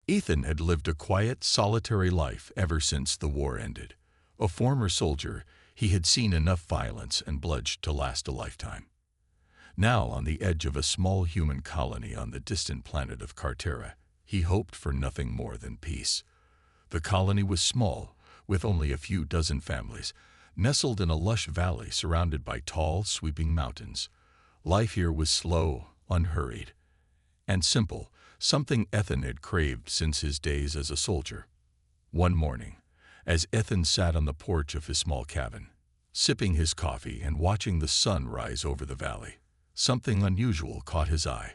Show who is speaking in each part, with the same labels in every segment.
Speaker 1: Ethan had lived a quiet, solitary life ever since the war ended. A former soldier, he had seen enough violence and bloodshed to last a lifetime. Now, on the edge of a small human colony on the distant planet of Cartera, he hoped for nothing more than peace. The colony was small, with only a few dozen families, nestled in a lush valley surrounded by tall, sweeping mountains. Life here was slow, unhurried, and simple, something Ethan had craved since his days as a soldier. One morning, as Ethan sat on the porch of his small cabin, sipping his coffee and watching the sun rise over the valley, something unusual caught his eye.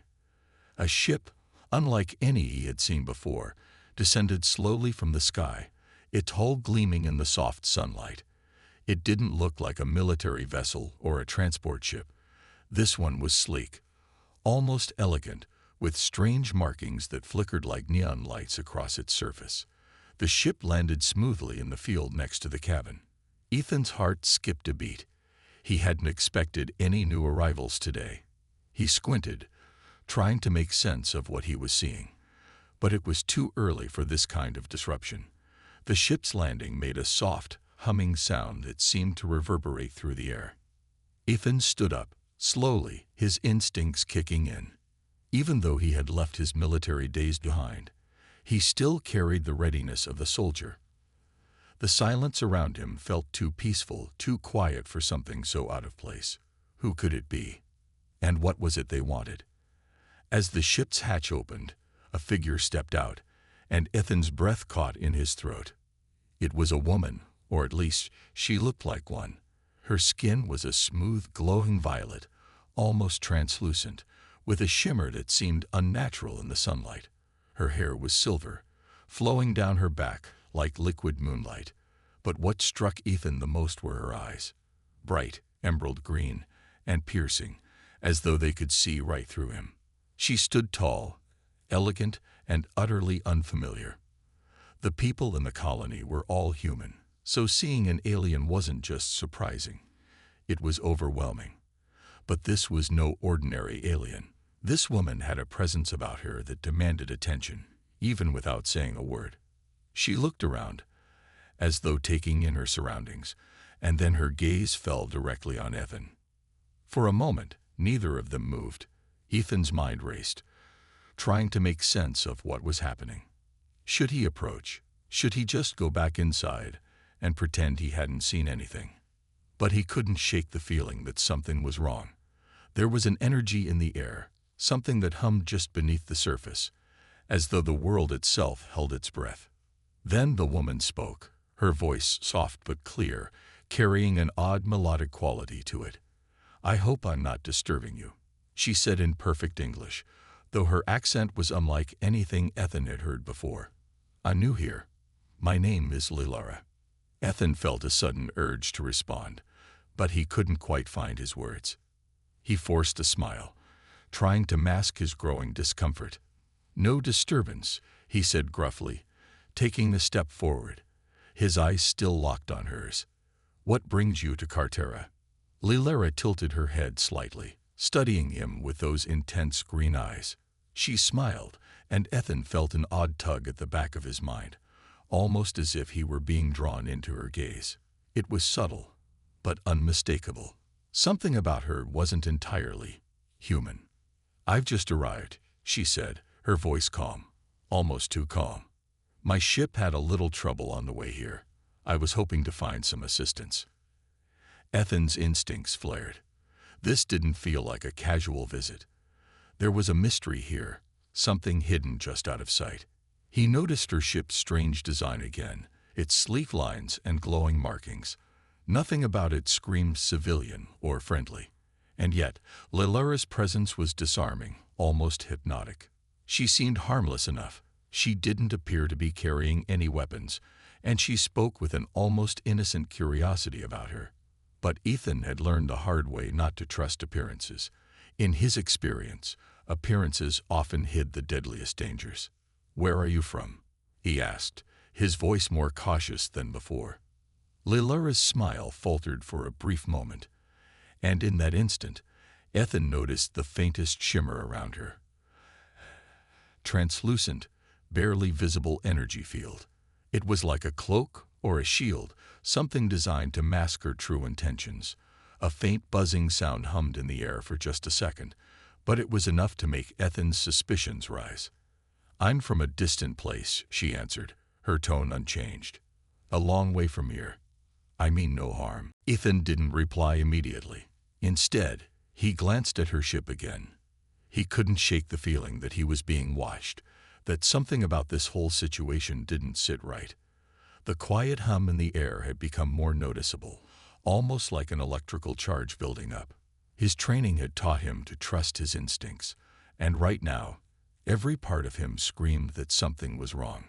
Speaker 1: A ship, unlike any he had seen before, descended slowly from the sky, its hull gleaming in the soft sunlight. It didn't look like a military vessel or a transport ship. This one was sleek, almost elegant, with strange markings that flickered like neon lights across its surface. The ship landed smoothly in the field next to the cabin. Ethan's heart skipped a beat. He hadn't expected any new arrivals today. He squinted, trying to make sense of what he was seeing. But it was too early for this kind of disruption. The ship's landing made a soft, humming sound that seemed to reverberate through the air. Ethan stood up, slowly, his instincts kicking in. Even though he had left his military days behind, he still carried the readiness of the soldier. The silence around him felt too peaceful, too quiet for something so out of place. Who could it be? And what was it they wanted? As the ship's hatch opened, a figure stepped out, and Ethan's breath caught in his throat. It was a woman, or at least she looked like one. Her skin was a smooth, glowing violet, almost translucent, with a shimmer that seemed unnatural in the sunlight. Her hair was silver, flowing down her back like liquid moonlight. But what struck Ethan the most were her eyes, bright, emerald green, and piercing, as though they could see right through him. She stood tall, elegant, and utterly unfamiliar. The people in the colony were all human, so seeing an alien wasn't just surprising. It was overwhelming. But this was no ordinary alien. This woman had a presence about her that demanded attention, even without saying a word. She looked around, as though taking in her surroundings, and then her gaze fell directly on Ethan. For a moment, neither of them moved. Ethan's mind raced, trying to make sense of what was happening. Should he approach? Should he just go back inside and pretend he hadn't seen anything? But he couldn't shake the feeling that something was wrong. There was an energy in the air, something that hummed just beneath the surface, as though the world itself held its breath. Then the woman spoke, her voice soft but clear, carrying an odd melodic quality to it. "I hope I'm not disturbing you," she said in perfect English, though her accent was unlike anything Ethan had heard before. "I'm new here. My name is Lilara." Ethan felt a sudden urge to respond, but he couldn't quite find his words. He forced a smile, trying to mask his growing discomfort. "No disturbance," he said gruffly, taking a step forward, his eyes still locked on hers. "What brings you to Cartera?" Lilara tilted her head slightly, studying him with those intense green eyes. She smiled, and Ethan felt an odd tug at the back of his mind, almost as if he were being drawn into her gaze. It was subtle, but unmistakable. Something about her wasn't entirely human. "I've just arrived," she said, her voice calm, almost too calm. "My ship had a little trouble on the way here. I was hoping to find some assistance." Ethan's instincts flared. This didn't feel like a casual visit. There was a mystery here, something hidden just out of sight. He noticed her ship's strange design again, its sleek lines and glowing markings. Nothing about it screamed civilian or friendly. And yet, Lilara's presence was disarming, almost hypnotic. She seemed harmless enough. She didn't appear to be carrying any weapons, and she spoke with an almost innocent curiosity about her. But Ethan had learned the hard way not to trust appearances. In his experience, appearances often hid the deadliest dangers. "Where are you from?" he asked, his voice more cautious than before. Lilara's smile faltered for a brief moment, and in that instant, Ethan noticed the faintest shimmer around her. Translucent, barely visible energy field. It was like a cloak or a shield, something designed to mask her true intentions. A faint buzzing sound hummed in the air for just a second, but it was enough to make Ethan's suspicions rise. "I'm from a distant place," she answered, her tone unchanged. "A long way from here. I mean no harm." Ethan didn't reply immediately. Instead, he glanced at her ship again. He couldn't shake the feeling that he was being watched, that something about this whole situation didn't sit right. The quiet hum in the air had become more noticeable, almost like an electrical charge building up. His training had taught him to trust his instincts, and right now, every part of him screamed that something was wrong.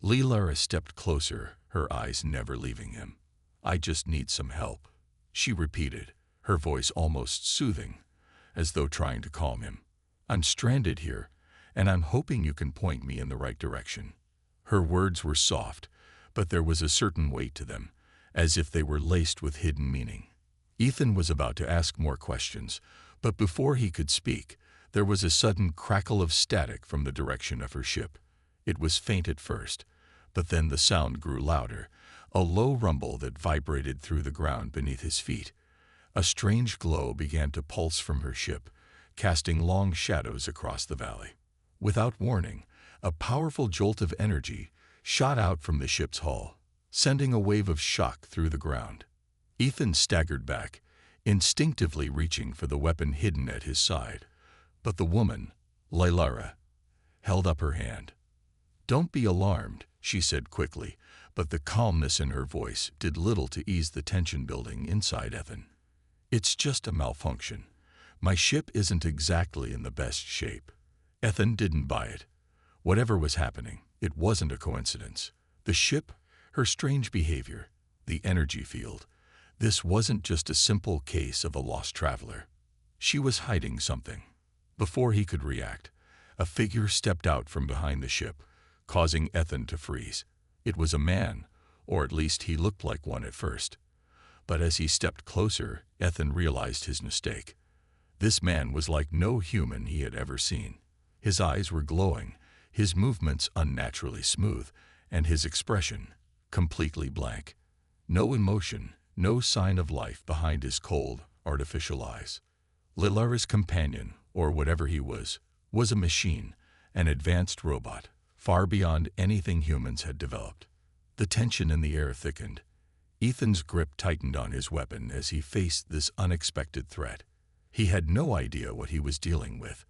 Speaker 1: Lilara stepped closer, her eyes never leaving him. "I just need some help," she repeated, her voice almost soothing, as though trying to calm him. "I'm stranded here, and I'm hoping you can point me in the right direction." Her words were soft, but there was a certain weight to them, as if they were laced with hidden meaning. Ethan was about to ask more questions, but before he could speak, there was a sudden crackle of static from the direction of her ship. It was faint at first, but then the sound grew louder, a low rumble that vibrated through the ground beneath his feet. A strange glow began to pulse from her ship, casting long shadows across the valley. Without warning, a powerful jolt of energy shot out from the ship's hull, sending a wave of shock through the ground. Ethan staggered back, instinctively reaching for the weapon hidden at his side. But the woman, Lilara, held up her hand. "Don't be alarmed," she said quickly, but the calmness in her voice did little to ease the tension building inside Ethan. "It's just a malfunction. My ship isn't exactly in the best shape." Ethan didn't buy it. Whatever was happening, it wasn't a coincidence. The ship, her strange behavior, the energy field. This wasn't just a simple case of a lost traveler. She was hiding something. Before he could react, a figure stepped out from behind the ship, causing Ethan to freeze. It was a man, or at least he looked like one at first. But as he stepped closer, Ethan realized his mistake. This man was like no human he had ever seen. His eyes were glowing, his movements unnaturally smooth, and his expression completely blank. No emotion, no sign of life behind his cold, artificial eyes. Lilara's companion, or whatever he was a machine, an advanced robot, far beyond anything humans had developed. The tension in the air thickened. Ethan's grip tightened on his weapon as he faced this unexpected threat. He had no idea what he was dealing with,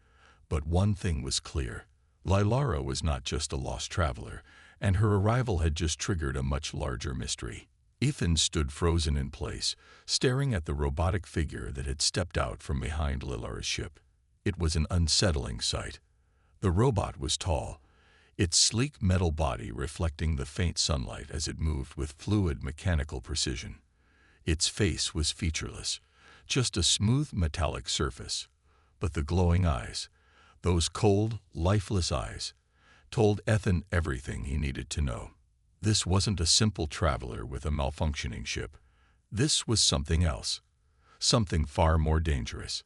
Speaker 1: but one thing was clear. Lilara was not just a lost traveler, and her arrival had just triggered a much larger mystery. Ethan stood frozen in place, staring at the robotic figure that had stepped out from behind Lilara's ship. It was an unsettling sight. The robot was tall, its sleek metal body reflecting the faint sunlight as it moved with fluid mechanical precision. Its face was featureless, just a smooth metallic surface. But the glowing eyes, those cold, lifeless eyes, told Ethan everything he needed to know. This wasn't a simple traveler with a malfunctioning ship. This was something else, something far more dangerous.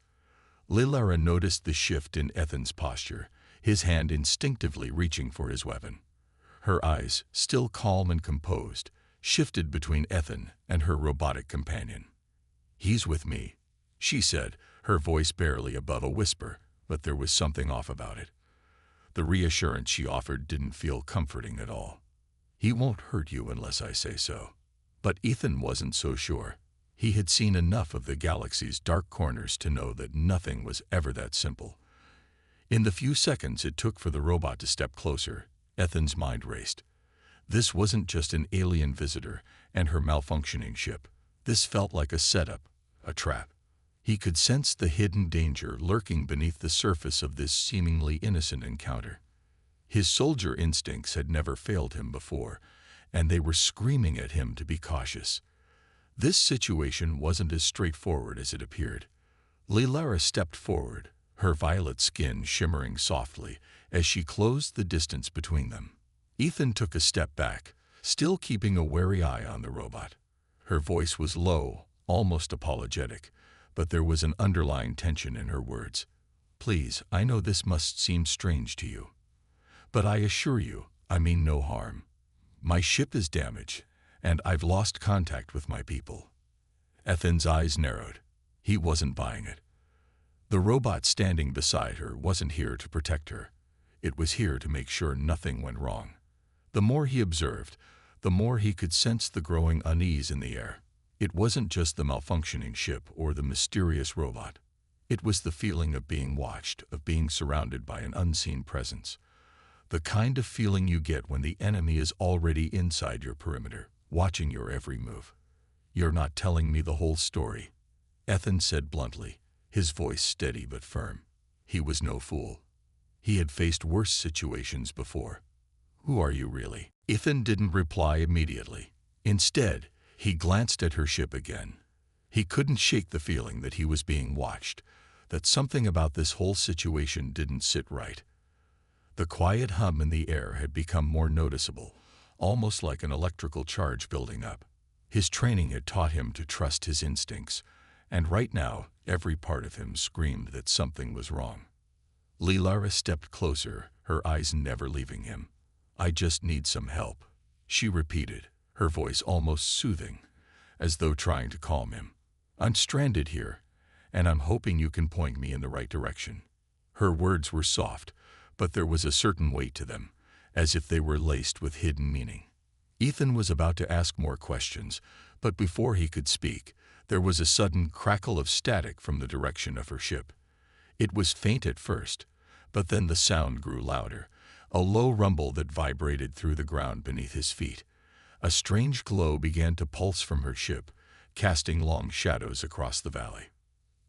Speaker 1: Lilara noticed the shift in Ethan's posture, his hand instinctively reaching for his weapon. Her eyes, still calm and composed, shifted between Ethan and her robotic companion. "He's with me," she said, her voice barely above a whisper, but there was something off about it. The reassurance she offered didn't feel comforting at all. "He won't hurt you unless I say so." But Ethan wasn't so sure. He had seen enough of the galaxy's dark corners to know that nothing was ever that simple. In the few seconds it took for the robot to step closer, Ethan's mind raced. This wasn't just an alien visitor and her malfunctioning ship. This felt like a setup, a trap. He could sense the hidden danger lurking beneath the surface of this seemingly innocent encounter. His soldier instincts had never failed him before, and they were screaming at him to be cautious. This situation wasn't as straightforward as it appeared. Lilara stepped forward, her violet skin shimmering softly as she closed the distance between them. Ethan took a step back, still keeping a wary eye on the robot. Her voice was low, almost apologetic, but there was an underlying tension in her words. "Please, I know this must seem strange to you, But I assure you, I mean no harm. My ship is damaged, and I've lost contact with my people." Ethan's eyes narrowed. He wasn't buying it. The robot standing beside her wasn't here to protect her. It was here to make sure nothing went wrong. The more he observed, the more he could sense the growing unease in the air. It wasn't just the malfunctioning ship or the mysterious robot. It was the feeling of being watched, of being surrounded by an unseen presence. The kind of feeling you get when the enemy is already inside your perimeter, watching your every move. "You're not telling me the whole story," Ethan said bluntly, his voice steady but firm. He was no fool. He had faced worse situations before. "Who are you really?" Ethan didn't reply immediately. Instead, he glanced at her ship again. He couldn't shake the feeling that he was being watched, that something about this whole situation didn't sit right. The quiet hum in the air had become more noticeable, almost like an electrical charge building up. His training had taught him to trust his instincts, and right now, every part of him screamed that something was wrong. Lilara stepped closer, her eyes never leaving him. "I just need some help," she repeated, her voice almost soothing, as though trying to calm him. "I'm stranded here, and I'm hoping you can point me in the right direction." Her words were soft, but there was a certain weight to them, as if they were laced with hidden meaning. Ethan was about to ask more questions, but before he could speak, there was a sudden crackle of static from the direction of her ship. It was faint at first, but then the sound grew louder, a low rumble that vibrated through the ground beneath his feet. A strange glow began to pulse from her ship, casting long shadows across the valley.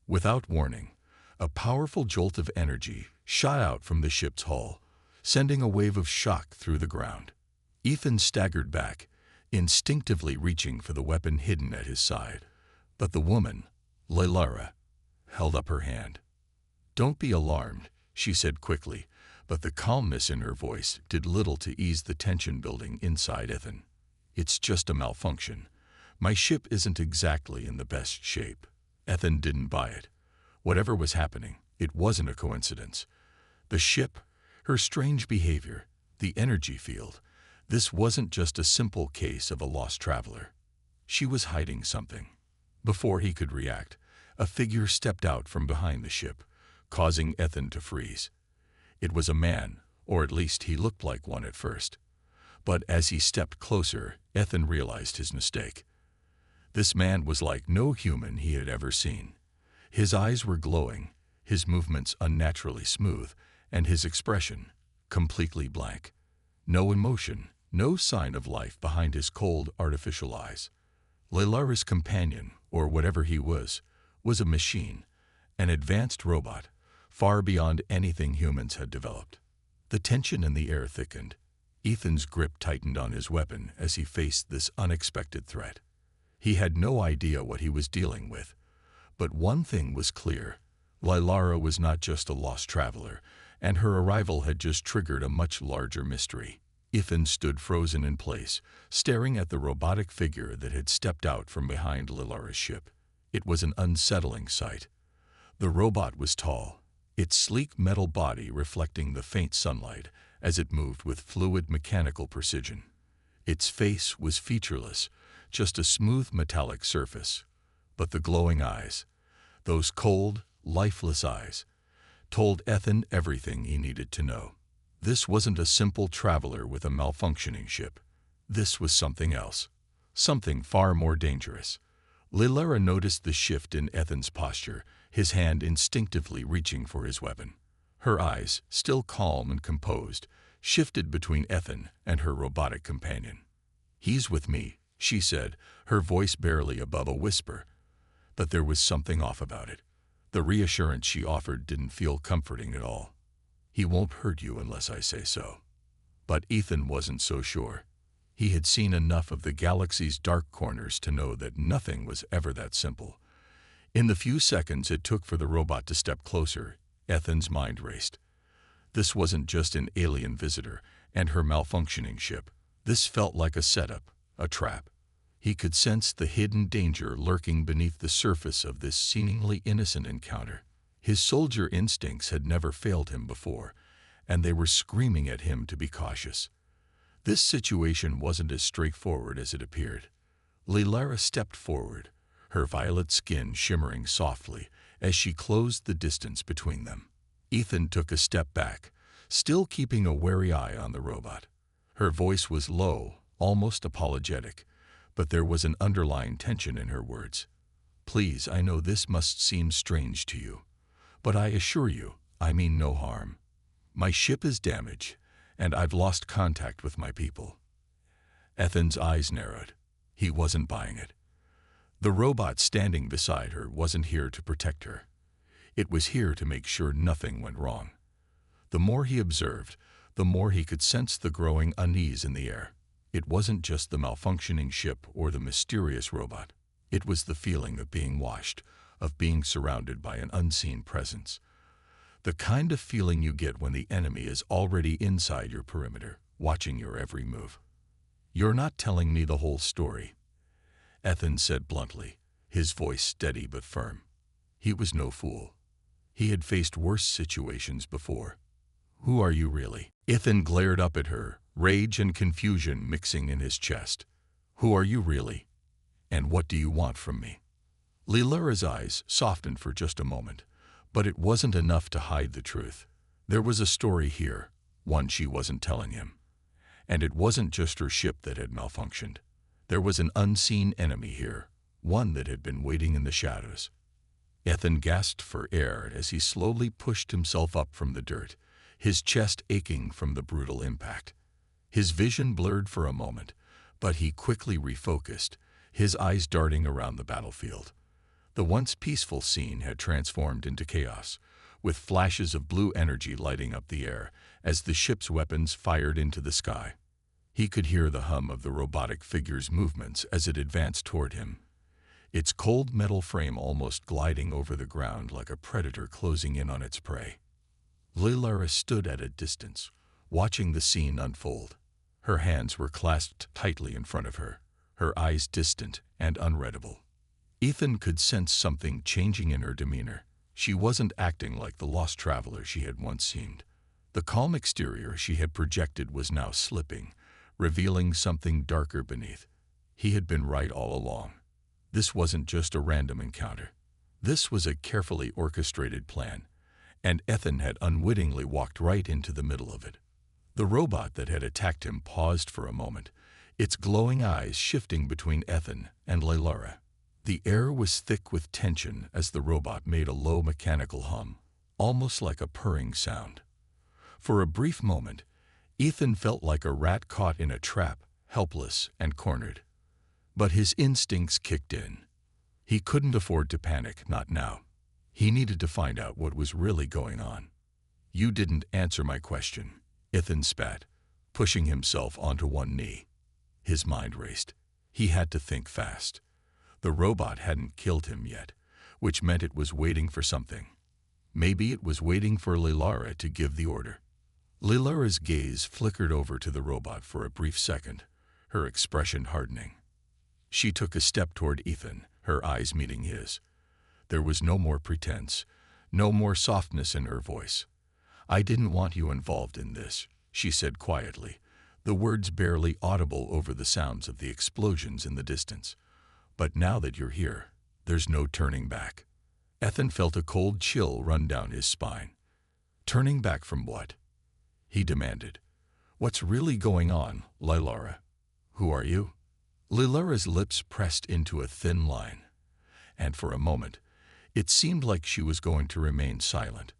Speaker 1: Without warning, a powerful jolt of energy shot out from the ship's hull, sending a wave of shock through the ground. Ethan staggered back, instinctively reaching for the weapon hidden at his side. But the woman, Lilara, held up her hand. "Don't be alarmed," she said quickly, but the calmness in her voice did little to ease the tension building inside Ethan. "It's just a malfunction. My ship isn't exactly in the best shape." Ethan didn't buy it. Whatever was happening, it wasn't a coincidence. The ship, her strange behavior, the energy field, this wasn't just a simple case of a lost traveler. She was hiding something. Before he could react, a figure stepped out from behind the ship, causing Ethan to freeze. It was a man, or at least he looked like one at first. But as he stepped closer, Ethan realized his mistake. This man was like no human he had ever seen. His eyes were glowing, his movements unnaturally smooth, and his expression completely blank. No emotion, no sign of life behind his cold, artificial eyes. Lilara's companion, or whatever he was a machine, an advanced robot, far beyond anything humans had developed. The tension in the air thickened. Ethan's grip tightened on his weapon as he faced this unexpected threat. He had no idea what he was dealing with. But one thing was clear. Lilara was not just a lost traveler, and her arrival had just triggered a much larger mystery. Ethan stood frozen in place, staring at the robotic figure that had stepped out from behind Lilara's ship. It was an unsettling sight. The robot was tall, its sleek metal body reflecting the faint sunlight as it moved with fluid mechanical precision. Its face was featureless, just a smooth metallic surface. But the glowing eyes, those cold, lifeless eyes, told Ethan everything he needed to know. This wasn't a simple traveler with a malfunctioning ship. This was something else, something far more dangerous. Lilara noticed the shift in Ethan's posture, his hand instinctively reaching for his weapon. Her eyes, still calm and composed, shifted between Ethan and her robotic companion. "He's with me," she said, her voice barely above a whisper. But there was something off about it. The reassurance she offered didn't feel comforting at all. "He won't hurt you unless I say so." But Ethan wasn't so sure. He had seen enough of the galaxy's dark corners to know that nothing was ever that simple. In the few seconds it took for the robot to step closer, Ethan's mind raced. This wasn't just an alien visitor and her malfunctioning ship. This felt like a setup, a trap. He could sense the hidden danger lurking beneath the surface of this seemingly innocent encounter. His soldier instincts had never failed him before, and they were screaming at him to be cautious. This situation wasn't as straightforward as it appeared. Lilara stepped forward, her violet skin shimmering softly as she closed the distance between them. Ethan took a step back, still keeping a wary eye on the robot. Her voice was low, almost apologetic, but there was an underlying tension in her words. "Please, I know this must seem strange to you, but I assure you, I mean no harm. My ship is damaged, and I've lost contact with my people." Ethan's eyes narrowed. He wasn't buying it. The robot standing beside her wasn't here to protect her. It was here to make sure nothing went wrong. The more he observed, the more he could sense the growing unease in the air. It wasn't just the malfunctioning ship or the mysterious robot. It was the feeling of being watched, of being surrounded by an unseen presence. The kind of feeling you get when the enemy is already inside your perimeter, watching your every move. "You're not telling me the whole story," Ethan said bluntly, his voice steady but firm. He was no fool. He had faced worse situations before. "Who are you really?" Ethan glared up at her, rage and confusion mixing in his chest. "Who are you really? And what do you want from me?" Lilara's eyes softened for just a moment, but it wasn't enough to hide the truth. There was a story here, one she wasn't telling him. And it wasn't just her ship that had malfunctioned. There was an unseen enemy here, one that had been waiting in the shadows. Ethan gasped for air as he slowly pushed himself up from the dirt, his chest aching from the brutal impact. His vision blurred for a moment, but he quickly refocused, his eyes darting around the battlefield. The once peaceful scene had transformed into chaos, with flashes of blue energy lighting up the air as the ship's weapons fired into the sky. He could hear the hum of the robotic figure's movements as it advanced toward him, its cold metal frame almost gliding over the ground like a predator closing in on its prey. Lilara stood at a distance, watching the scene unfold. Her hands were clasped tightly in front of her, her eyes distant and unreadable. Ethan could sense something changing in her demeanor. She wasn't acting like the lost traveler she had once seemed. The calm exterior she had projected was now slipping, revealing something darker beneath. He had been right all along. This wasn't just a random encounter. This was a carefully orchestrated plan, and Ethan had unwittingly walked right into the middle of it. The robot that had attacked him paused for a moment, its glowing eyes shifting between Ethan and Lilara. The air was thick with tension as the robot made a low mechanical hum, almost like a purring sound. For a brief moment, Ethan felt like a rat caught in a trap, helpless and cornered. But his instincts kicked in. He couldn't afford to panic, not now. He needed to find out what was really going on. "You didn't answer my question," Ethan spat, pushing himself onto one knee. His mind raced. He had to think fast. The robot hadn't killed him yet, which meant it was waiting for something. Maybe it was waiting for Lilara to give the order. Lilara's gaze flickered over to the robot for a brief second, her expression hardening. She took a step toward Ethan, her eyes meeting his. There was no more pretense, no more softness in her voice. "I didn't want you involved in this," she said quietly, the words barely audible over the sounds of the explosions in the distance. "But now that you're here, there's no turning back." Ethan felt a cold chill run down his spine. "Turning back from what?" he demanded. "What's really going on, Lilara? Who are you?" Lilara's lips pressed into a thin line, and for a moment, it seemed like she was going to remain silent.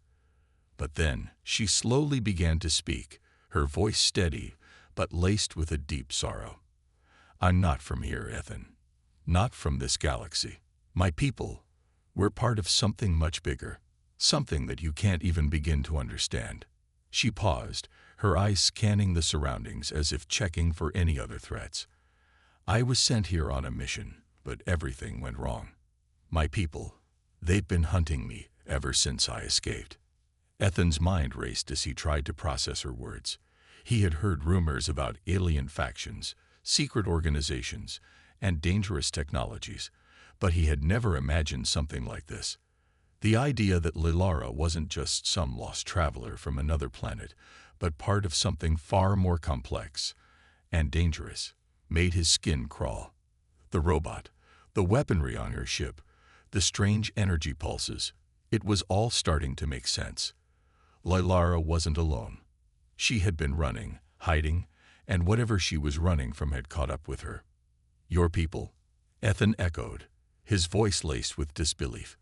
Speaker 1: But then she slowly began to speak, her voice steady, but laced with a deep sorrow. "I'm not from here, Ethan. Not from this galaxy. My people, we're part of something much bigger, something that you can't even begin to understand." She paused, her eyes scanning the surroundings as if checking for any other threats. "I was sent here on a mission, but everything went wrong. My people, they've been hunting me ever since I escaped." Ethan's mind raced as he tried to process her words. He had heard rumors about alien factions, secret organizations, and dangerous technologies, but he had never imagined something like this. The idea that Lilara wasn't just some lost traveler from another planet, but part of something far more complex and dangerous, made his skin crawl. The robot, the weaponry on her ship, the strange energy pulses, it was all starting to make sense. Lilara wasn't alone. She had been running, hiding, and whatever she was running from had caught up with her. Your people? Ethan echoed, his voice laced with disbelief.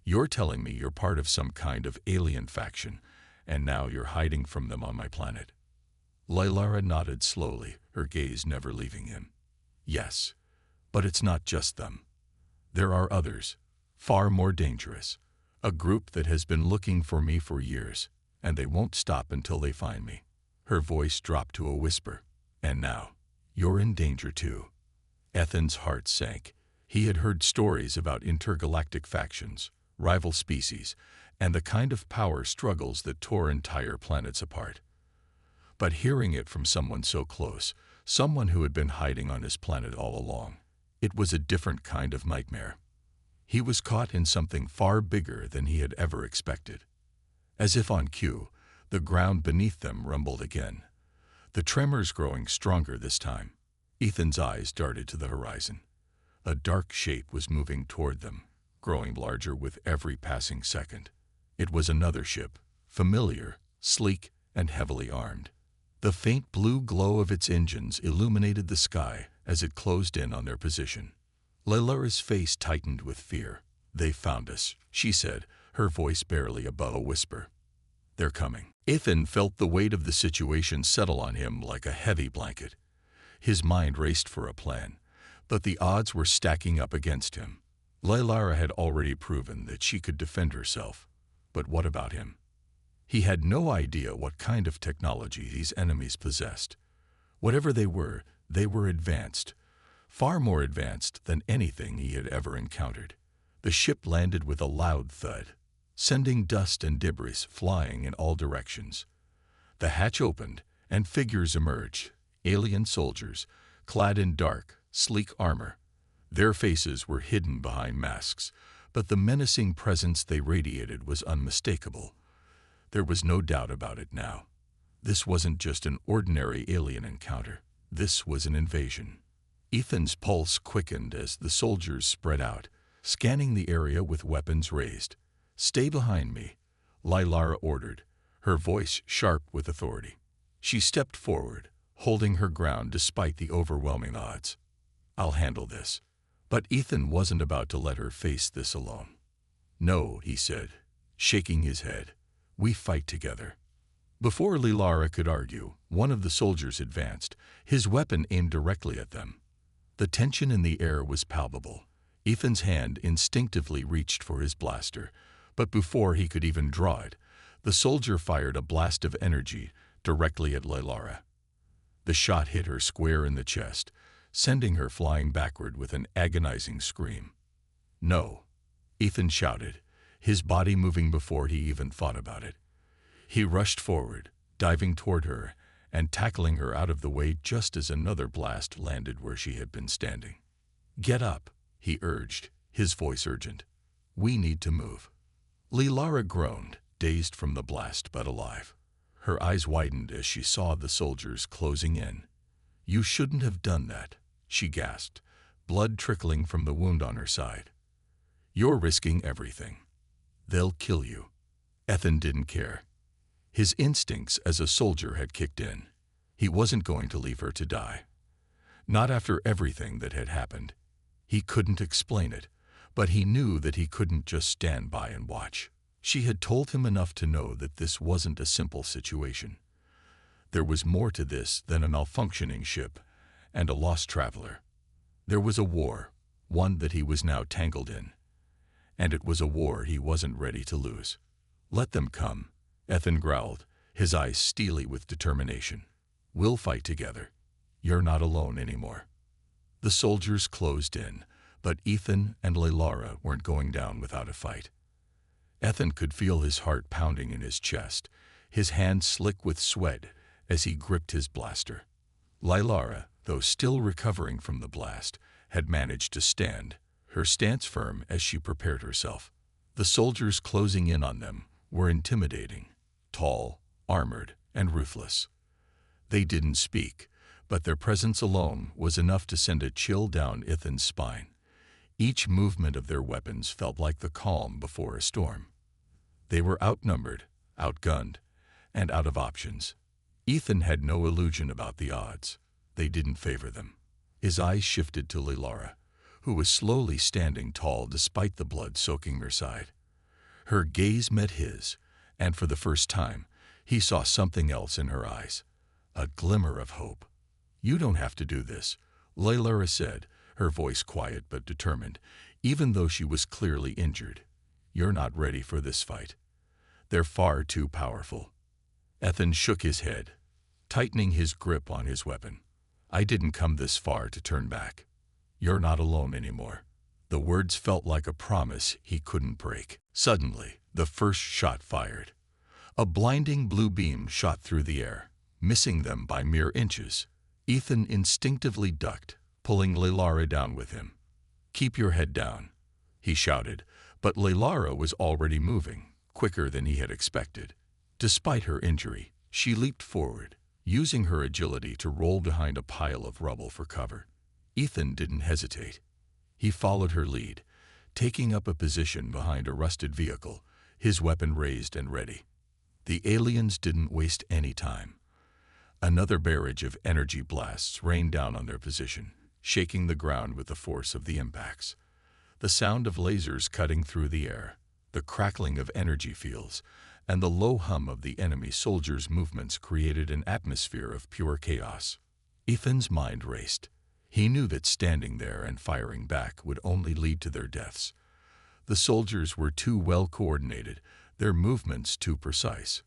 Speaker 1: You're telling me you're part of some kind of alien faction, and now you're hiding from them on my planet. Lilara nodded slowly, her gaze never leaving him. Yes, but it's not just them. There are others, far more dangerous. A group that has been looking for me for years, and they won't stop until they find me. Her voice dropped to a whisper. And now, you're in danger too. Ethan's heart sank. He had heard stories about intergalactic factions, rival species, and the kind of power struggles that tore entire planets apart. But hearing it from someone so close, someone who had been hiding on his planet all along, it was a different kind of nightmare. He was caught in something far bigger than he had ever expected. As if on cue, the ground beneath them rumbled again, the tremors growing stronger this time. Ethan's eyes darted to the horizon. A dark shape was moving toward them, growing larger with every passing second. It was another ship, familiar, sleek, and heavily armed. The faint blue glow of its engines illuminated the sky as it closed in on their position. Lilara's face tightened with fear. They found us, she said, her voice barely above a whisper. They're coming. Ethan felt the weight of the situation settle on him like a heavy blanket. His mind raced for a plan, but the odds were stacking up against him. Lilara had already proven that she could defend herself. But what about him? He had no idea what kind of technology these enemies possessed. Whatever they were advanced, far more advanced than anything he had ever encountered. The ship landed with a loud thud, sending dust and debris flying in all directions. The hatch opened, and figures emerged, alien soldiers, clad in dark, sleek armor. Their faces were hidden behind masks, but the menacing presence they radiated was unmistakable. There was no doubt about it now. This wasn't just an ordinary alien encounter. This was an invasion. Ethan's pulse quickened as the soldiers spread out, scanning the area with weapons raised. "Stay behind me," Lilara ordered, her voice sharp with authority. She stepped forward, holding her ground despite the overwhelming odds. "I'll handle this." But Ethan wasn't about to let her face this alone. "No," he said, shaking his head. "We fight together." Before Lilara could argue, one of the soldiers advanced, his weapon aimed directly at them. The tension in the air was palpable. Ethan's hand instinctively reached for his blaster, but before he could even draw it, the soldier fired a blast of energy directly at Lilara. The shot hit her square in the chest, sending her flying backward with an agonizing scream. "No," Ethan shouted, his body moving before he even thought about it. He rushed forward, diving toward her and tackling her out of the way just as another blast landed where she had been standing. "Get up," he urged, his voice urgent. "We need to move." Lilara groaned, dazed from the blast but alive. Her eyes widened as she saw the soldiers closing in. "You shouldn't have done that," she gasped, blood trickling from the wound on her side. "You're risking everything. They'll kill you." Ethan didn't care. His instincts as a soldier had kicked in. He wasn't going to leave her to die. Not after everything that had happened. He couldn't explain it, but he knew that he couldn't just stand by and watch. She had told him enough to know that this wasn't a simple situation. There was more to this than a malfunctioning ship and a lost traveler. There was a war, one that he was now tangled in. And it was a war he wasn't ready to lose. "Let them come," Ethan growled, his eyes steely with determination. "We'll fight together. You're not alone anymore." The soldiers closed in, but Ethan and Lilara weren't going down without a fight. Ethan could feel his heart pounding in his chest, his hands slick with sweat as he gripped his blaster. Lilara, though still recovering from the blast, had managed to stand, her stance firm as she prepared herself. The soldiers closing in on them were intimidating, tall, armored, and ruthless. They didn't speak, but their presence alone was enough to send a chill down Ethan's spine. Each movement of their weapons felt like the calm before a storm. They were outnumbered, outgunned, and out of options. Ethan had no illusion about the odds. They didn't favor them. His eyes shifted to Lilara, who was slowly standing tall despite the blood soaking her side. Her gaze met his, and for the first time, he saw something else in her eyes, a glimmer of hope. "You don't have to do this," Lilara said, her voice quiet but determined, even though she was clearly injured. "You're not ready for this fight. They're far too powerful." Ethan shook his head, tightening his grip on his weapon. "I didn't come this far to turn back. You're not alone anymore." The words felt like a promise he couldn't break. Suddenly, the first shot fired. A blinding blue beam shot through the air, missing them by mere inches. Ethan instinctively ducked, pulling Lilara down with him. "Keep your head down," he shouted, but Lilara was already moving, quicker than he had expected. Despite her injury, she leaped forward, using her agility to roll behind a pile of rubble for cover. Ethan didn't hesitate. He followed her lead, taking up a position behind a rusted vehicle, his weapon raised and ready. The aliens didn't waste any time. Another barrage of energy blasts rained down on their position, shaking the ground with the force of the impacts. The sound of lasers cutting through the air, the crackling of energy fields, and the low hum of the enemy soldiers' movements created an atmosphere of pure chaos. Ethan's mind raced. He knew that standing there and firing back would only lead to their deaths. The soldiers were too well coordinated, their movements too precise.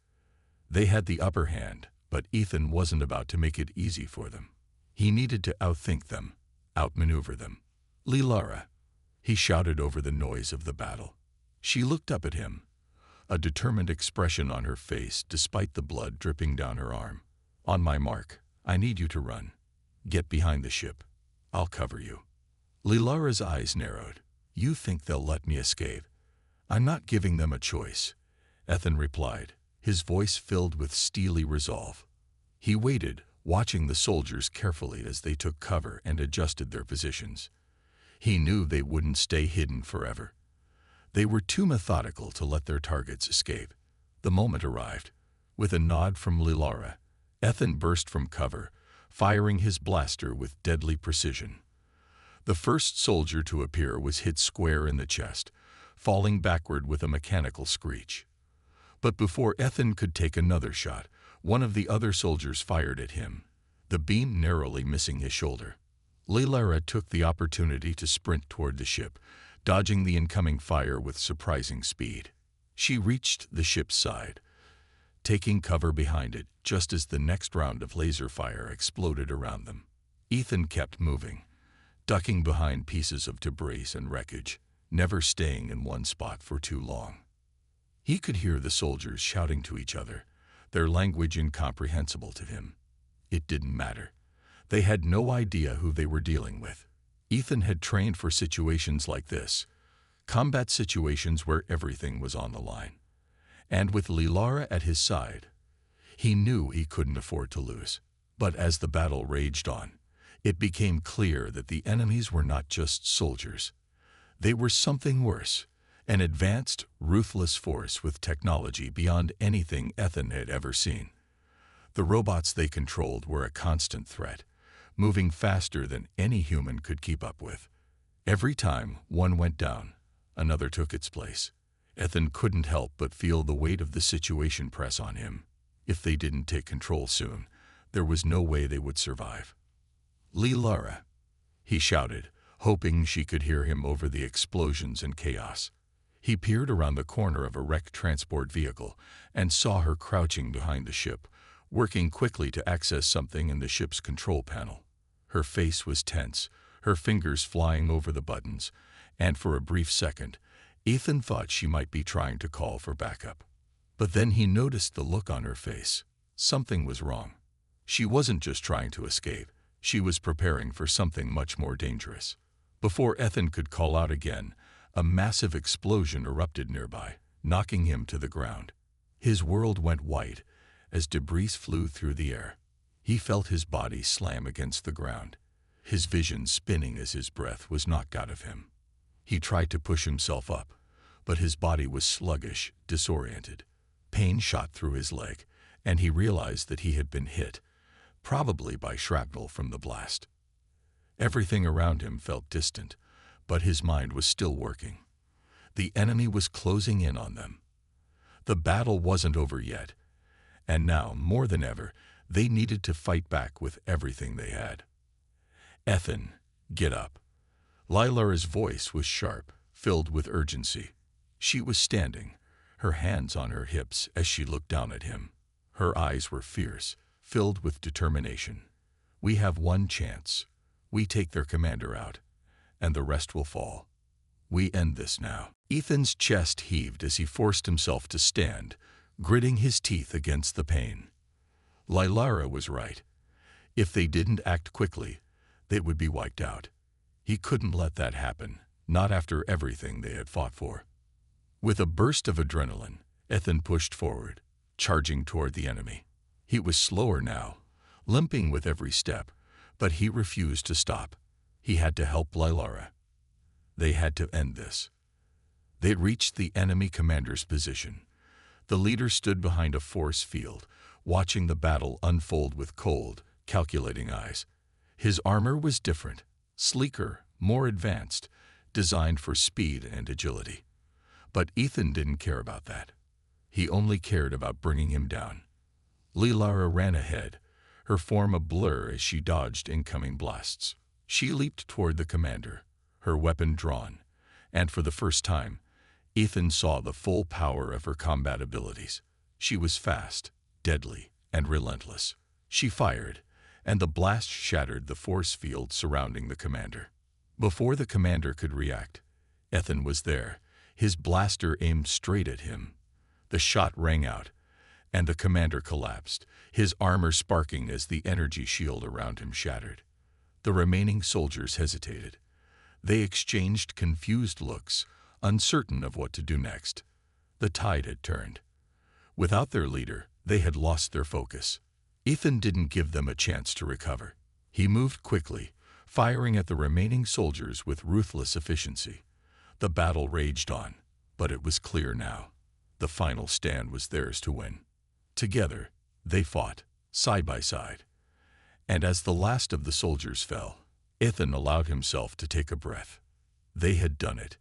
Speaker 1: They had the upper hand, but Ethan wasn't about to make it easy for them. He needed to outthink them, outmaneuver them. "Lilara," he shouted over the noise of the battle. She looked up at him, a determined expression on her face despite the blood dripping down her arm. "On my mark, I need you to run. Get behind the ship. I'll cover you." Lilara's eyes narrowed. "You think they'll let me escape?" "I'm not giving them a choice," Ethan replied, his voice filled with steely resolve. He waited, watching the soldiers carefully as they took cover and adjusted their positions. He knew they wouldn't stay hidden forever. They were too methodical to let their targets escape. The moment arrived. With a nod from Lilara, Ethan burst from cover, firing his blaster with deadly precision. The first soldier to appear was hit square in the chest, falling backward with a mechanical screech. But before Ethan could take another shot, one of the other soldiers fired at him, the beam narrowly missing his shoulder. Lilara took the opportunity to sprint toward the ship, dodging the incoming fire with surprising speed. She reached the ship's side, taking cover behind it just as the next round of laser fire exploded around them. Ethan kept moving, ducking behind pieces of debris and wreckage, never staying in one spot for too long. He could hear the soldiers shouting to each other, their language incomprehensible to him. It didn't matter. They had no idea who they were dealing with. Ethan had trained for situations like this, combat situations where everything was on the line. And with Lilara at his side, he knew he couldn't afford to lose. But as the battle raged on, it became clear that the enemies were not just soldiers. They were something worse, an advanced, ruthless force with technology beyond anything Ethan had ever seen. The robots they controlled were a constant threat, moving faster than any human could keep up with. Every time one went down, another took its place. Ethan couldn't help but feel the weight of the situation press on him. If they didn't take control soon, there was no way they would survive. "Lilara," he shouted, hoping she could hear him over the explosions and chaos. He peered around the corner of a wrecked transport vehicle and saw her crouching behind the ship, working quickly to access something in the ship's control panel. Her face was tense, her fingers flying over the buttons, and for a brief second, Ethan thought she might be trying to call for backup. But then he noticed the look on her face. Something was wrong. She wasn't just trying to escape. She was preparing for something much more dangerous. Before Ethan could call out again, A massive explosion erupted nearby, knocking him to the ground. His world went white as debris flew through the air. He felt his body slam against the ground, his vision spinning as his breath was knocked out of him. He tried to push himself up, but his body was sluggish, disoriented. Pain shot through his leg, and he realized that he had been hit, probably by shrapnel from the blast. Everything around him felt distant, but his mind was still working. The enemy was closing in on them. The battle wasn't over yet, and now, more than ever, they needed to fight back with everything they had. "Ethan, get up." Lilara's voice was sharp, filled with urgency. She was standing, her hands on her hips as she looked down at him. Her eyes were fierce, filled with determination. "We have one chance. We take their commander out, and the rest will fall. We end this now." Ethan's chest heaved as he forced himself to stand, gritting his teeth against the pain. Lilara was right. If they didn't act quickly, they would be wiped out. He couldn't let that happen, not after everything they had fought for. With a burst of adrenaline, Ethan pushed forward, charging toward the enemy. He was slower now, limping with every step, but he refused to stop. He had to help Lilara. They had to end this. They reached the enemy commander's position. The leader stood behind a force field, watching the battle unfold with cold, calculating eyes. His armor was different, sleeker, more advanced, designed for speed and agility. But Ethan didn't care about that. He only cared about bringing him down. Lilara ran ahead, her form a blur as she dodged incoming blasts. She leaped toward the commander, her weapon drawn, and for the first time, Ethan saw the full power of her combat abilities. She was fast, deadly, and relentless. She fired, and the blast shattered the force field surrounding the commander. Before the commander could react, Ethan was there, his blaster aimed straight at him. The shot rang out, and the commander collapsed, his armor sparking as the energy shield around him shattered. The remaining soldiers hesitated. They exchanged confused looks, uncertain of what to do next. The tide had turned. Without their leader, they had lost their focus. Ethan didn't give them a chance to recover. He moved quickly, firing at the remaining soldiers with ruthless efficiency. The battle raged on, but it was clear now. The final stand was theirs to win. Together, they fought, side by side. And as the last of the soldiers fell, Ethan allowed himself to take a breath. They had done it.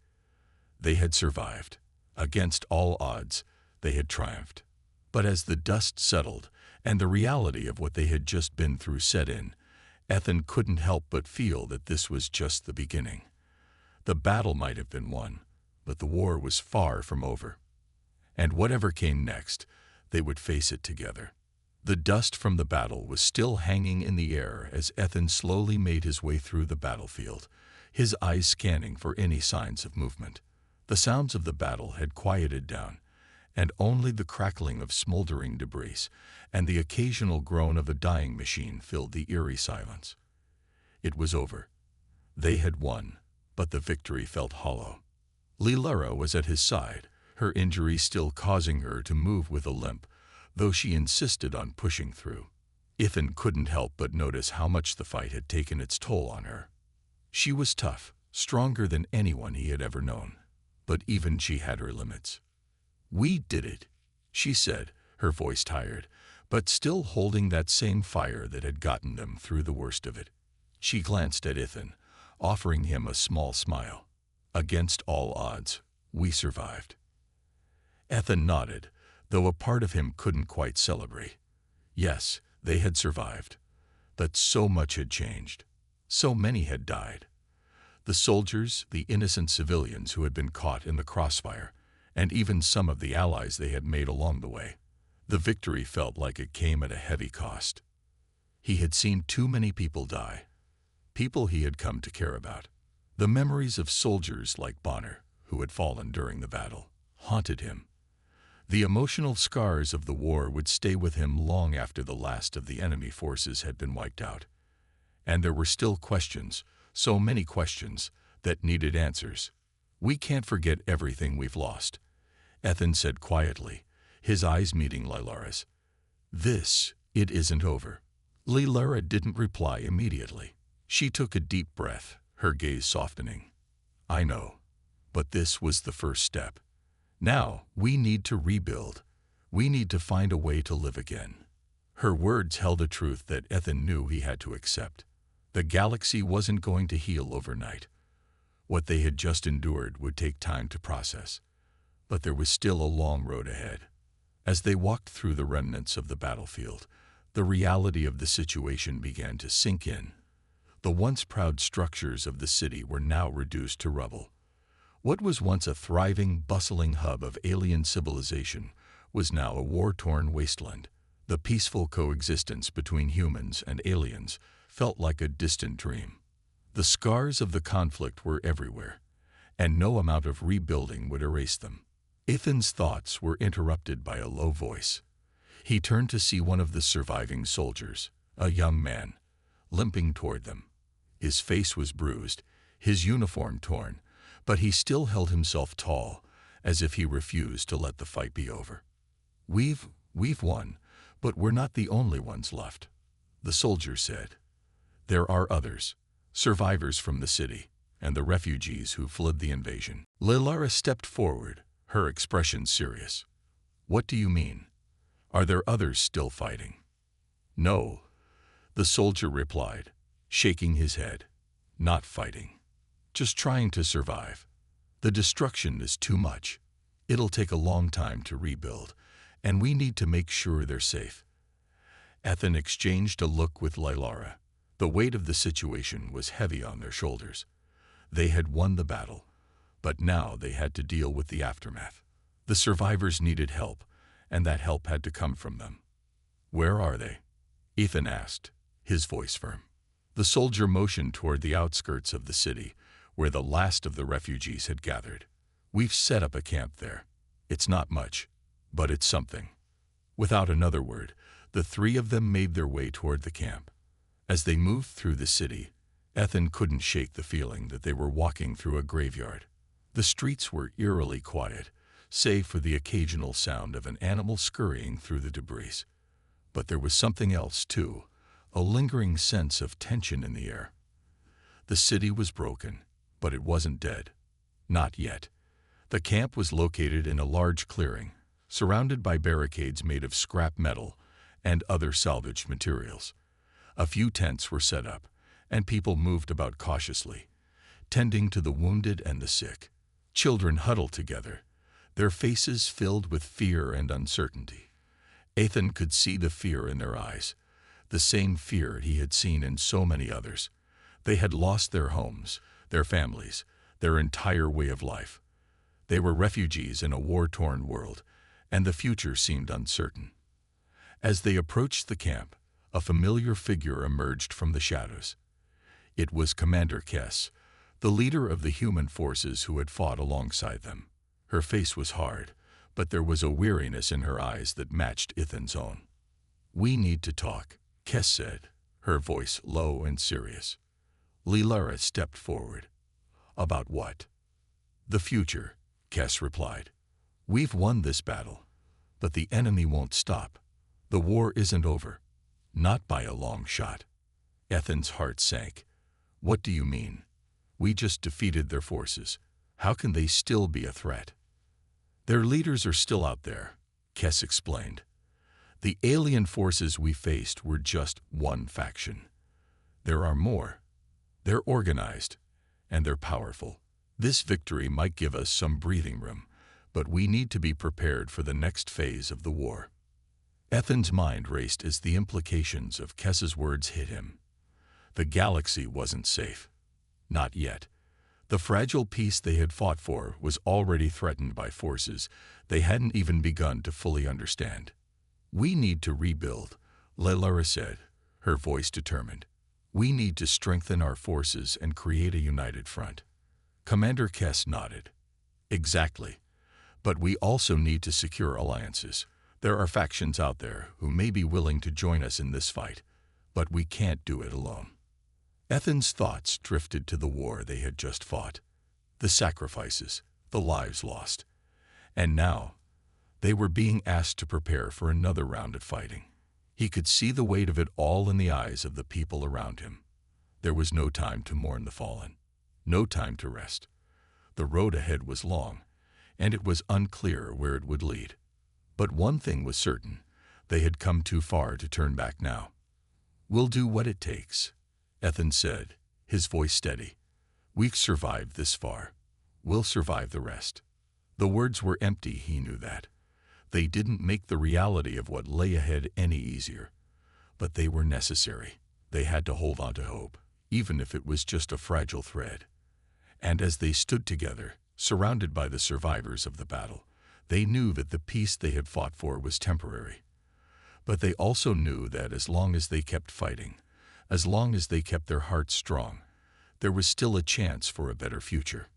Speaker 1: They had survived. Against all odds, they had triumphed. But as the dust settled, and the reality of what they had just been through set in, Ethan couldn't help but feel that this was just the beginning. The battle might have been won, but the war was far from over. And whatever came next, they would face it together. The dust from the battle was still hanging in the air as Ethan slowly made his way through the battlefield, his eyes scanning for any signs of movement. The sounds of the battle had quieted down, and only the crackling of smoldering debris and the occasional groan of a dying machine filled the eerie silence. It was over. They had won, but the victory felt hollow. Lilara was at his side, her injury still causing her to move with a limp, though she insisted on pushing through. Ethan couldn't help but notice how much the fight had taken its toll on her. She was tough, stronger than anyone he had ever known, but even she had her limits. "We did it," she said, her voice tired, but still holding that same fire that had gotten them through the worst of it. She glanced at Ethan, offering him a small smile. "Against all odds, we survived." Ethan nodded, though a part of him couldn't quite celebrate. Yes, they had survived, but so much had changed. So many had died. The soldiers, the innocent civilians who had been caught in the crossfire, and even some of the allies they had made along the way. The victory felt like it came at a heavy cost. He had seen too many people die, people he had come to care about. The memories of soldiers like Bonner, who had fallen during the battle, haunted him. The emotional scars of the war would stay with him long after the last of the enemy forces had been wiped out. And there were still questions, so many questions, that needed answers. We can't forget everything we've lost, Ethan said quietly, his eyes meeting Lilara's. It isn't over. Lilara didn't reply immediately. She took a deep breath, her gaze softening. I know, but this was the first step. Now, we need to rebuild. We need to find a way to live again. Her words held a truth that Ethan knew he had to accept. The galaxy wasn't going to heal overnight. What they had just endured would take time to process. But there was still a long road ahead. As they walked through the remnants of the battlefield, the reality of the situation began to sink in. The once proud structures of the city were now reduced to rubble. What was once a thriving, bustling hub of alien civilization was now a war-torn wasteland. The peaceful coexistence between humans and aliens felt like a distant dream. The scars of the conflict were everywhere, and no amount of rebuilding would erase them. Ethan's thoughts were interrupted by a low voice. He turned to see one of the surviving soldiers, a young man, limping toward them. His face was bruised, his uniform torn, but he still held himself tall, as if he refused to let the fight be over. We've won, but we're not the only ones left, the soldier said. There are others, survivors from the city, and the refugees who fled the invasion. Lilara stepped forward, her expression serious. What do you mean? Are there others still fighting? No, the soldier replied, shaking his head. Not fighting. Just trying to survive. The destruction is too much. It'll take a long time to rebuild, and we need to make sure they're safe. Ethan exchanged a look with Lilara. The weight of the situation was heavy on their shoulders. They had won the battle, but now they had to deal with the aftermath. The survivors needed help, and that help had to come from them. Where are they? Ethan asked, his voice firm. The soldier motioned toward the outskirts of the city, where the last of the refugees had gathered. We've set up a camp there. It's not much, but it's something. Without another word, the three of them made their way toward the camp. As they moved through the city, Ethan couldn't shake the feeling that they were walking through a graveyard. The streets were eerily quiet, save for the occasional sound of an animal scurrying through the debris. But there was something else, too, a lingering sense of tension in the air. The city was broken, but it wasn't dead. Not yet. The camp was located in a large clearing, surrounded by barricades made of scrap metal and other salvaged materials. A few tents were set up, and people moved about cautiously, tending to the wounded and the sick. Children huddled together, their faces filled with fear and uncertainty. Ethan could see the fear in their eyes, the same fear he had seen in so many others. They had lost their homes, their families, their entire way of life. They were refugees in a war-torn world, and the future seemed uncertain. As they approached the camp, a familiar figure emerged from the shadows. It was Commander Kess, the leader of the human forces who had fought alongside them. Her face was hard, but there was a weariness in her eyes that matched Ethan's own. "We need to talk," Kess said, her voice low and serious. Lilara stepped forward. "About what?" "The future," Kess replied. "We've won this battle, but the enemy won't stop. The war isn't over. Not by a long shot." Ethan's heart sank. "What do you mean? We just defeated their forces. How can they still be a threat?" "Their leaders are still out there," Kess explained. "The alien forces we faced were just one faction. There are more. They're organized, and they're powerful. This victory might give us some breathing room, but we need to be prepared for the next phase of the war." Ethan's mind raced as the implications of Kess's words hit him. The galaxy wasn't safe. Not yet. The fragile peace they had fought for was already threatened by forces they hadn't even begun to fully understand. "We need to rebuild," Lilara said, her voice determined. "We need to strengthen our forces and create a united front." Commander Kess nodded. "Exactly. But we also need to secure alliances. There are factions out there who may be willing to join us in this fight, but we can't do it alone." Ethan's thoughts drifted to the war they had just fought. the sacrifices, the lives lost. And now, they were being asked to prepare for another round of fighting. He could see the weight of it all in the eyes of the people around him. There was no time to mourn the fallen, no time to rest. The road ahead was long, and it was unclear where it would lead. But one thing was certain, they had come too far to turn back now. "We'll do what it takes," Ethan said, his voice steady. "We've survived this far. We'll survive the rest." The words were empty, he knew that. They didn't make the reality of what lay ahead any easier. But they were necessary. They had to hold on to hope, even if it was just a fragile thread. And as they stood together, surrounded by the survivors of the battle, they knew that the peace they had fought for was temporary. But they also knew that as long as they kept fighting, as long as they kept their hearts strong, there was still a chance for a better future.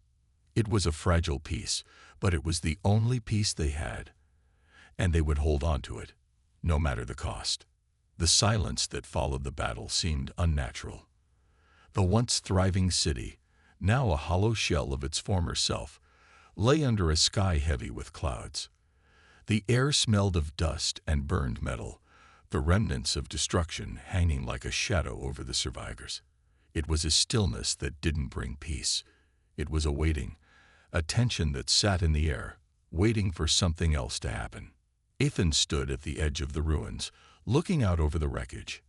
Speaker 1: It was a fragile peace, but it was the only peace they had. And they would hold on to it, no matter the cost. The silence that followed the battle seemed unnatural. The once thriving city, now a hollow shell of its former self, lay under a sky heavy with clouds. The air smelled of dust and burned metal, the remnants of destruction hanging like a shadow over the survivors. It was a stillness that didn't bring peace. It was a waiting, a tension that sat in the air, waiting for something else to happen. Ethan stood at the edge of the ruins, looking out over the wreckage.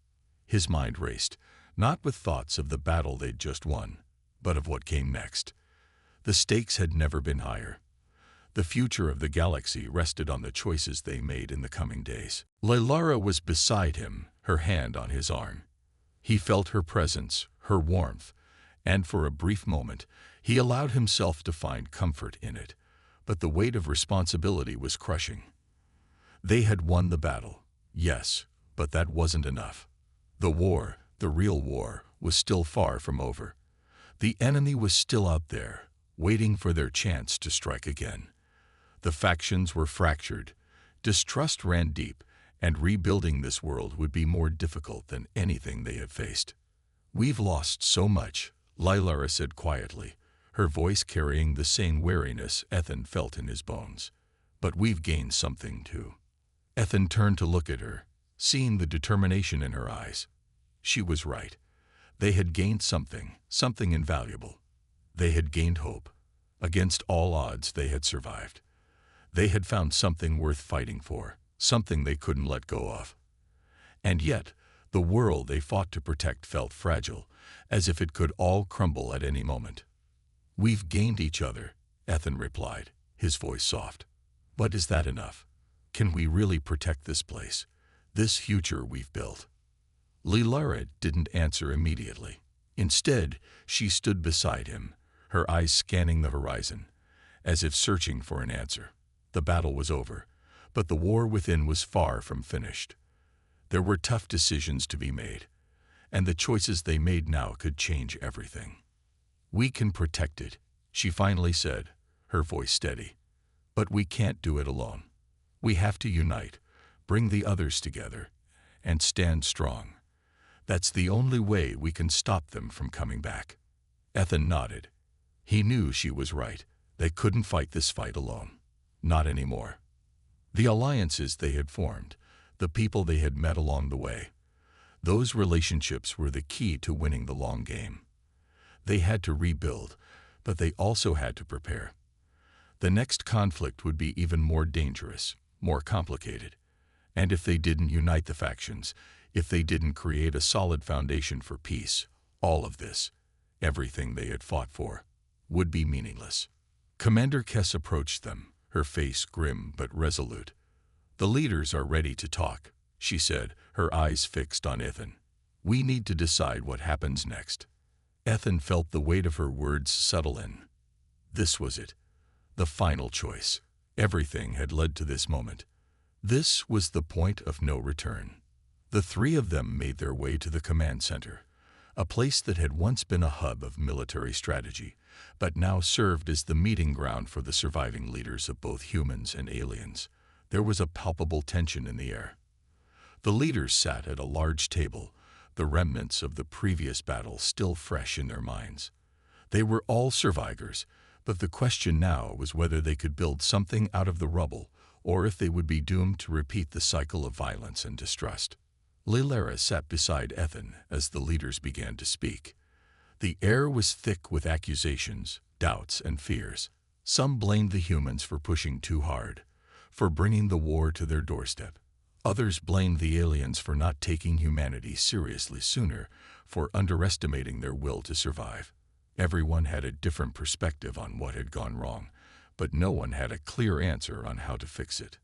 Speaker 1: His mind raced, not with thoughts of the battle they'd just won, but of what came next. The stakes had never been higher. The future of the galaxy rested on the choices they made in the coming days. Lilara was beside him, her hand on his arm. He felt her presence, her warmth, and for a brief moment, he allowed himself to find comfort in it. But the weight of responsibility was crushing. They had won the battle, yes, but that wasn't enough. The war, the real war, was still far from over. The enemy was still out there, waiting for their chance to strike again. The factions were fractured, distrust ran deep, and rebuilding this world would be more difficult than anything they had faced. "We've lost so much," Lilara said quietly, her voice carrying the same weariness Ethan felt in his bones. "But we've gained something too." Ethan turned to look at her, seeing the determination in her eyes. She was right. They had gained something, something invaluable. They had gained hope. Against all odds, they had survived. They had found something worth fighting for, something they couldn't let go of. And yet, the world they fought to protect felt fragile, as if it could all crumble at any moment. "We've gained each other," Ethan replied, his voice soft. "But is that enough? Can we really protect this place, this future we've built?" Lilara didn't answer immediately. Instead, she stood beside him, her eyes scanning the horizon, as if searching for an answer. The battle was over, but the war within was far from finished. There were tough decisions to be made, and the choices they made now could change everything. "We can protect it," she finally said, her voice steady. "But we can't do it alone. We have to unite, bring the others together, and stand strong. That's the only way we can stop them from coming back." Ethan nodded. He knew she was right. They couldn't fight this fight alone. Not anymore. The alliances they had formed, the people they had met along the way, those relationships were the key to winning the long game. They had to rebuild, but they also had to prepare. The next conflict would be even more dangerous, more complicated. And if they didn't unite the factions, if they didn't create a solid foundation for peace, all of this, everything they had fought for, would be meaningless. Commander Kess approached them, her face grim but resolute. "The leaders are ready to talk," she said, her eyes fixed on Ethan. "We need to decide what happens next." Ethan felt the weight of her words settle in. This was it. The final choice. Everything had led to this moment. This was the point of no return. The three of them made their way to the command center, a place that had once been a hub of military strategy, but now served as the meeting ground for the surviving leaders of both humans and aliens. There was a palpable tension in the air. The leaders sat at a large table, the remnants of the previous battle still fresh in their minds. They were all survivors, But the question now was whether they could build something out of the rubble, or if they would be doomed to repeat the cycle of violence and distrust. Lilara sat beside Ethan as the leaders began to speak. The air was thick with accusations, doubts, and fears. Some blamed the humans for pushing too hard, for bringing the war to their doorstep. Others blamed the aliens for not taking humanity seriously sooner, for underestimating their will to survive. Everyone had a different perspective on what had gone wrong, but no one had a clear answer on how to fix it.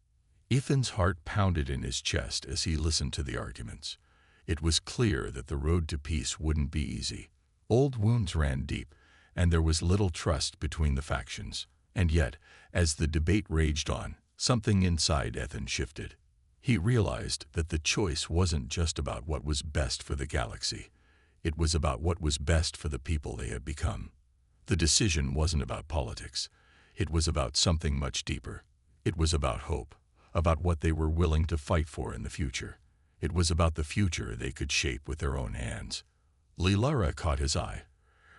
Speaker 1: Ethan's heart pounded in his chest as he listened to the arguments. It was clear that the road to peace wouldn't be easy. Old wounds ran deep, and there was little trust between the factions. And yet, as the debate raged on, something inside Ethan shifted. He realized that the choice wasn't just about what was best for the galaxy. It was about what was best for the people they had become. The decision wasn't about politics. It was about something much deeper. It was about hope, about what they were willing to fight for in the future. It was about the future they could shape with their own hands. Lilara caught his eye,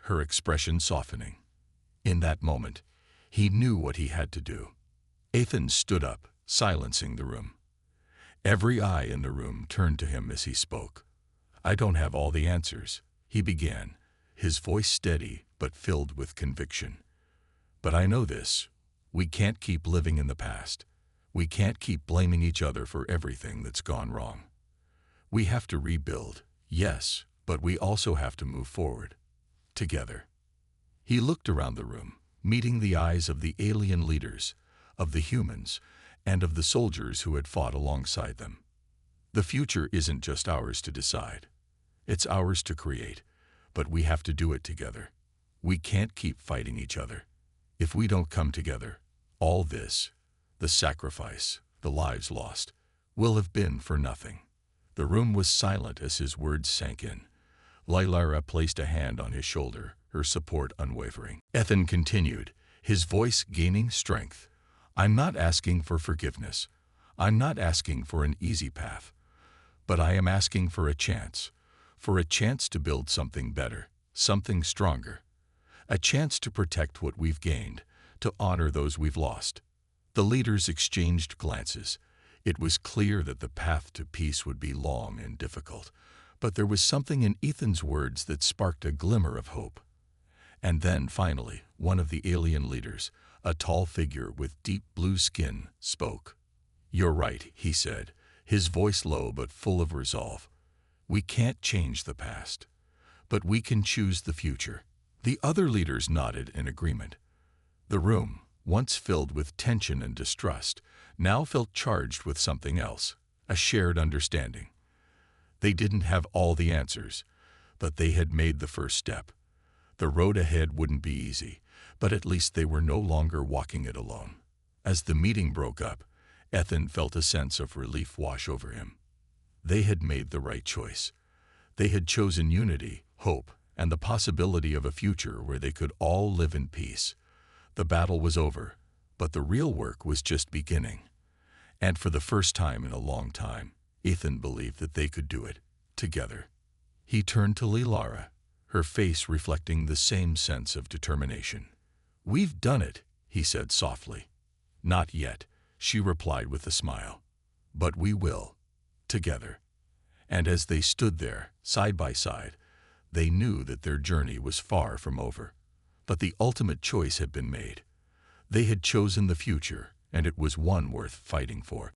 Speaker 1: her expression softening. In that moment, he knew what he had to do. Ethan stood up, silencing the room. Every eye in the room turned to him as he spoke. "I don't have all the answers," he began, his voice steady but filled with conviction. "But I know this. We can't keep living in the past. We can't keep blaming each other for everything that's gone wrong. We have to rebuild, yes, but we also have to move forward. Together." He looked around the room, meeting the eyes of the alien leaders, of the humans, and of the soldiers who had fought alongside them. The future isn't just ours to decide. It's ours to create, but we have to do it together. We can't keep fighting each other. If we don't come together, all this, the sacrifice, the lives lost, will have been for nothing. The room was silent as his words sank in. Lilara placed a hand on his shoulder, her support unwavering. Ethan continued, his voice gaining strength. "I'm not asking for forgiveness. I'm not asking for an easy path. But I am asking for a chance to build something better, something stronger. A chance to protect what we've gained, to honor those we've lost." The leaders exchanged glances. It was clear that the path to peace would be long and difficult, but there was something in Ethan's words that sparked a glimmer of hope. And then, finally, one of the alien leaders, a tall figure with deep blue skin, spoke. "You're right," he said, his voice low but full of resolve. "We can't change the past, but we can choose the future." The other leaders nodded in agreement. The room, once filled with tension and distrust, now felt charged with something else, a shared understanding. They didn't have all the answers, but they had made the first step. The road ahead wouldn't be easy, but at least they were no longer walking it alone. As the meeting broke up, Ethan felt a sense of relief wash over him. They had made the right choice. They had chosen unity, hope, and the possibility of a future where they could all live in peace. The battle was over, but the real work was just beginning. And for the first time in a long time, Ethan believed that they could do it, together. He turned to Lilara, her face reflecting the same sense of determination. "We've done it," he said softly. "Not yet," she replied with a smile. "But we will, together." And as they stood there, side by side, they knew that their journey was far from over. But the ultimate choice had been made. They had chosen the future, and it was one worth fighting for.